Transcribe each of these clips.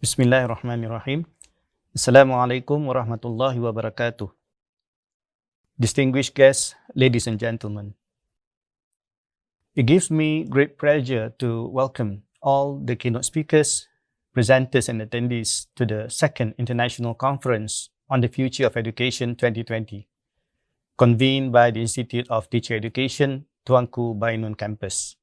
Bismillahirrahmanirrahim. Assalamualaikum warahmatullahi wabarakatuh. Distinguished guests, ladies and gentlemen, it gives me great pleasure to welcome all the keynote speakers, presenters, and attendees to the second International Conference on the Future of Education 2020, convened by the Institute of Teacher Education, Tuanku Bainun Campus.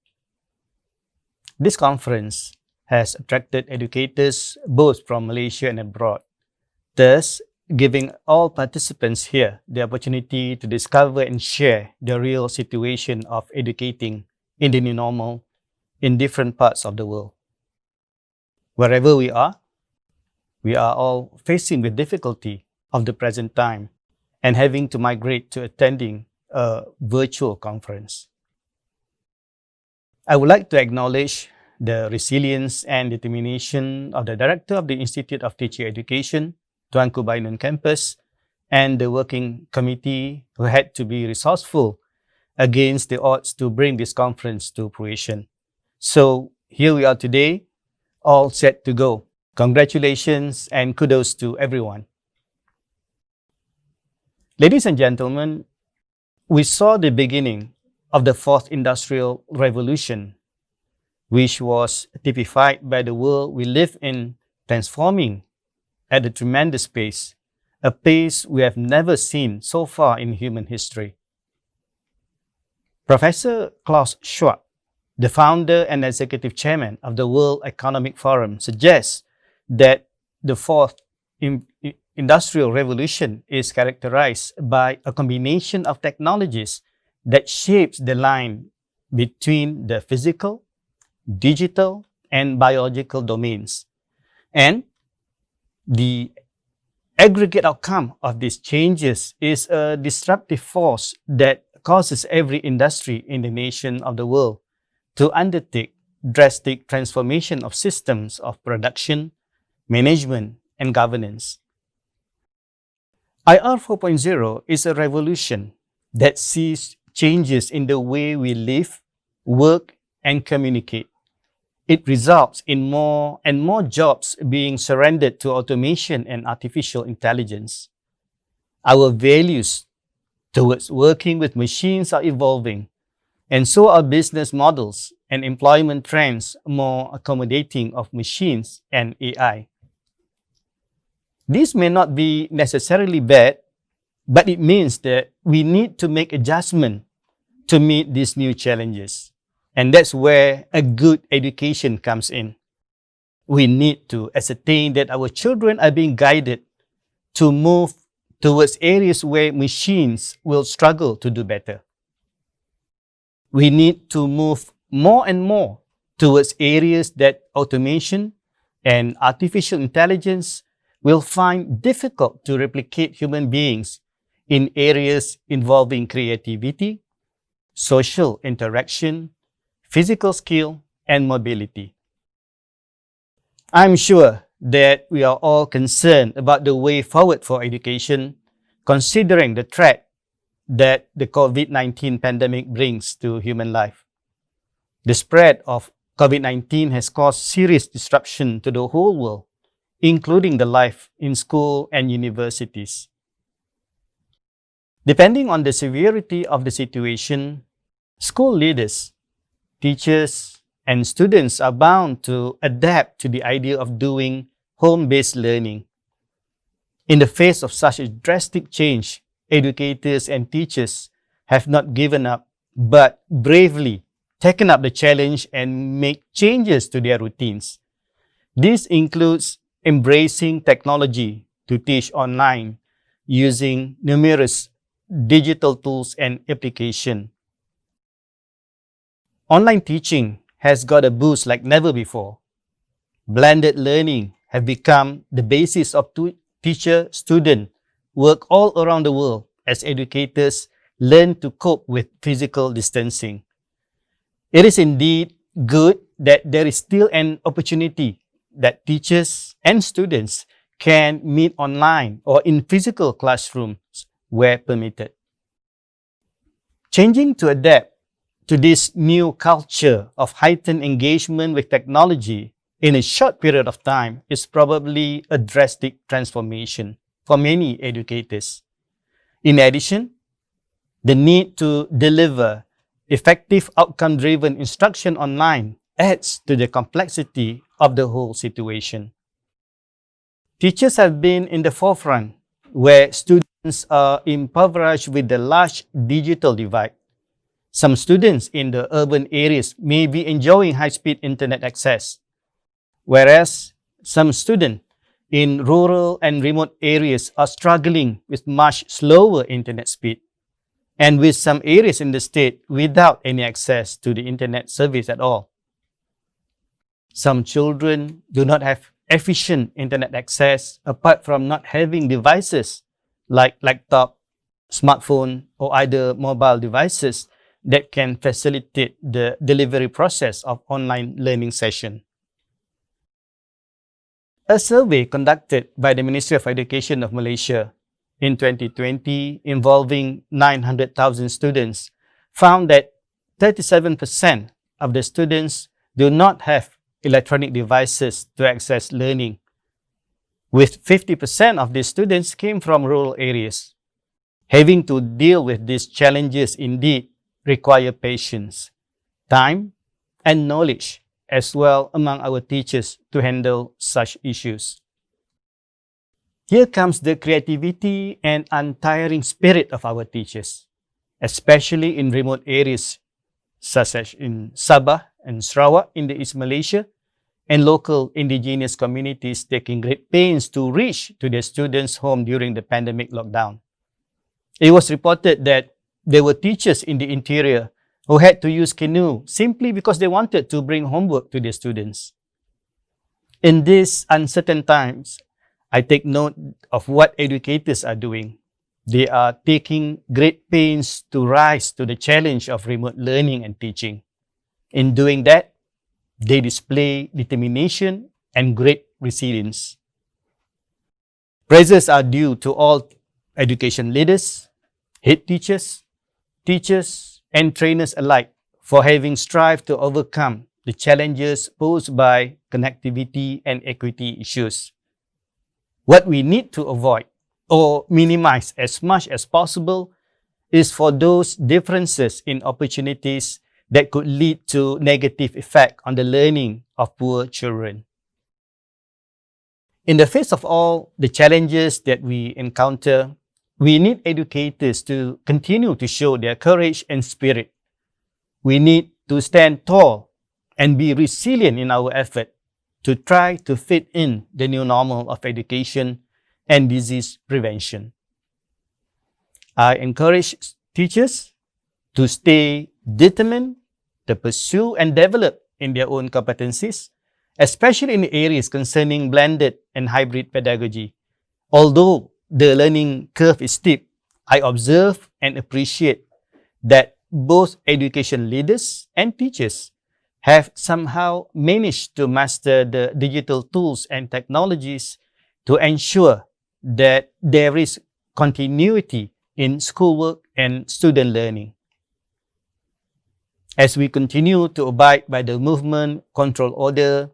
This conference has attracted educators both from Malaysia and abroad, thus giving all participants here the opportunity to discover and share the real situation of educating in the new normal in different parts of the world. Wherever we are all facing the difficulty of the present time and having to migrate to attending a virtual conference. I would like to acknowledge the resilience and determination of the Director of the Institute of Teacher Education, Tuanku Bainun Campus, and the working committee who had to be resourceful against the odds to bring this conference to fruition. So here we are today, all set to go. Congratulations and kudos to everyone. Ladies and gentlemen, we saw the beginning of the fourth industrial revolution, which was typified by the world we live in, transforming at a tremendous pace, a pace we have never seen so far in human history. Professor Klaus Schwab, the founder and executive chairman of the World Economic Forum, suggests that the fourth industrial revolution is characterized by a combination of technologies that shapes the line between the physical, digital, and biological domains. And the aggregate outcome of these changes is a disruptive force that causes every industry in the nation of the world to undertake drastic transformation of systems of production, management, and governance. IR 4.0 is a revolution that sees changes in the way we live, work, and communicate. It results in more and more jobs being surrendered to automation and artificial intelligence. Our values towards working with machines are evolving, and so are business models and employment trends more accommodating of machines and AI. This may not be necessarily bad, but it means that we need to make adjustment to meet these new challenges. And that's where a good education comes in. We need to ascertain that our children are being guided to move towards areas where machines will struggle to do better. We need to move more and more towards areas that automation and artificial intelligence will find difficult to replicate human beings in areas involving creativity, social interaction, physical skill, and mobility. I'm sure that we are all concerned about the way forward for education, considering the threat that the COVID-19 pandemic brings to human life. The spread of COVID-19 has caused serious disruption to the whole world, including the life in school and universities. Depending on the severity of the situation, school leaders, teachers, and students are bound to adapt to the idea of doing home-based learning. In the face of such a drastic change, educators and teachers have not given up, but bravely taken up the challenge and make changes to their routines. This includes embracing technology to teach online using numerous digital tools and applications. Online teaching has got a boost like never before. Blended learning have become the basis of teacher-student work all around the world as educators learn to cope with physical distancing. It is indeed good that there is still an opportunity that teachers and students can meet online or in physical classrooms where permitted. Changing to adapt to this new culture of heightened engagement with technology in a short period of time is probably a drastic transformation for many educators. In addition, the need to deliver effective outcome-driven instruction online adds to the complexity of the whole situation. Teachers have been in the forefront where students are impoverished with the large digital divide. Some students in the urban areas may be enjoying high-speed internet access, whereas some students in rural and remote areas are struggling with much slower internet speed, and with some areas in the state without any access to the internet service at all. Some children do not have efficient internet access apart from not having devices like laptop, smartphone, or other mobile devices that can facilitate the delivery process of online learning session. A survey conducted by the Ministry of Education of Malaysia in 2020 involving 900,000 students found that 37% of the students do not have electronic devices to access learning, with 50% of these students came from rural areas. Having to deal with these challenges indeed require patience, time, and knowledge as well among our teachers to handle such issues. Here comes the creativity and untiring spirit of our teachers, especially in remote areas such as in Sabah and Sarawak in the East Malaysia, and local indigenous communities taking great pains to reach to their students' home during the pandemic lockdown. It was reported that there were teachers in the interior who had to use canoe simply because they wanted to bring homework to their students. In these uncertain times, I take note of what educators are doing. They are taking great pains to rise to the challenge of remote learning and teaching. In doing that, they display determination and great resilience. Praises are due to all education leaders, head teachers, teachers, and trainers alike for having strived to overcome the challenges posed by connectivity and equity issues. What we need to avoid or minimize as much as possible is for those differences in opportunities that could lead to negative effect on the learning of poor children. In the face of all the challenges that we encounter, we need educators to continue to show their courage and spirit. We need to stand tall and be resilient in our effort to try to fit in the new normal of education and disease prevention. I encourage teachers to stay determined to pursue and develop in their own competencies, especially in areas concerning blended and hybrid pedagogy. Although the learning curve is steep, I observe and appreciate that both education leaders and teachers have somehow managed to master the digital tools and technologies to ensure that there is continuity in schoolwork and student learning. As we continue to abide by the movement control order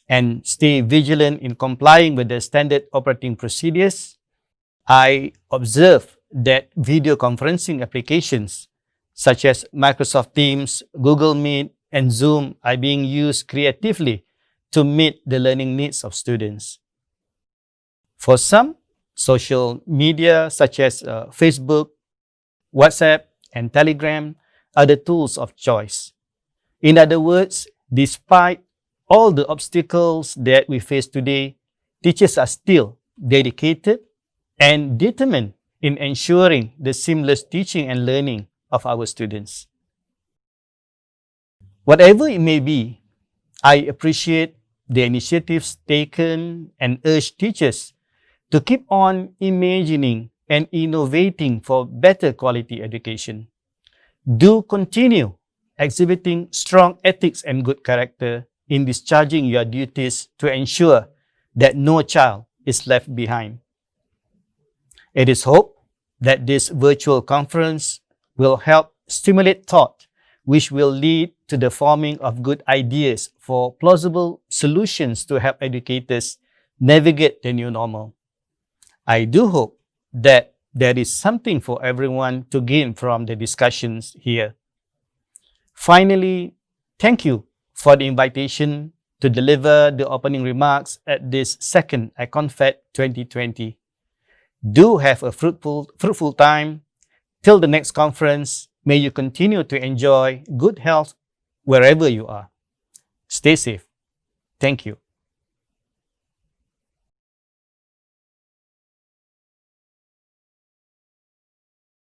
and stay vigilant in complying with the standard operating procedures, I observe that video conferencing applications such as Microsoft Teams, Google Meet, and Zoom are being used creatively to meet the learning needs of students. For some, social media such as Facebook, WhatsApp, and Telegram are the tools of choice. In other words, despite all the obstacles that we face today, teachers are still dedicated and determined in ensuring the seamless teaching and learning of our students. Whatever it may be, I appreciate the initiatives taken and urge teachers to keep on imagining and innovating for better quality education. Do continue exhibiting strong ethics and good character in discharging your duties to ensure that no child is left behind. It is hoped that this virtual conference will help stimulate thought which will lead to the forming of good ideas for plausible solutions to help educators navigate the new normal. I do hope that there is something for everyone to gain from the discussions here. Finally, thank you for the invitation to deliver the opening remarks at this second IConFEd 2020. Do have a fruitful time. Till the next conference, may you continue to enjoy good health wherever you are. Stay safe. Thank you.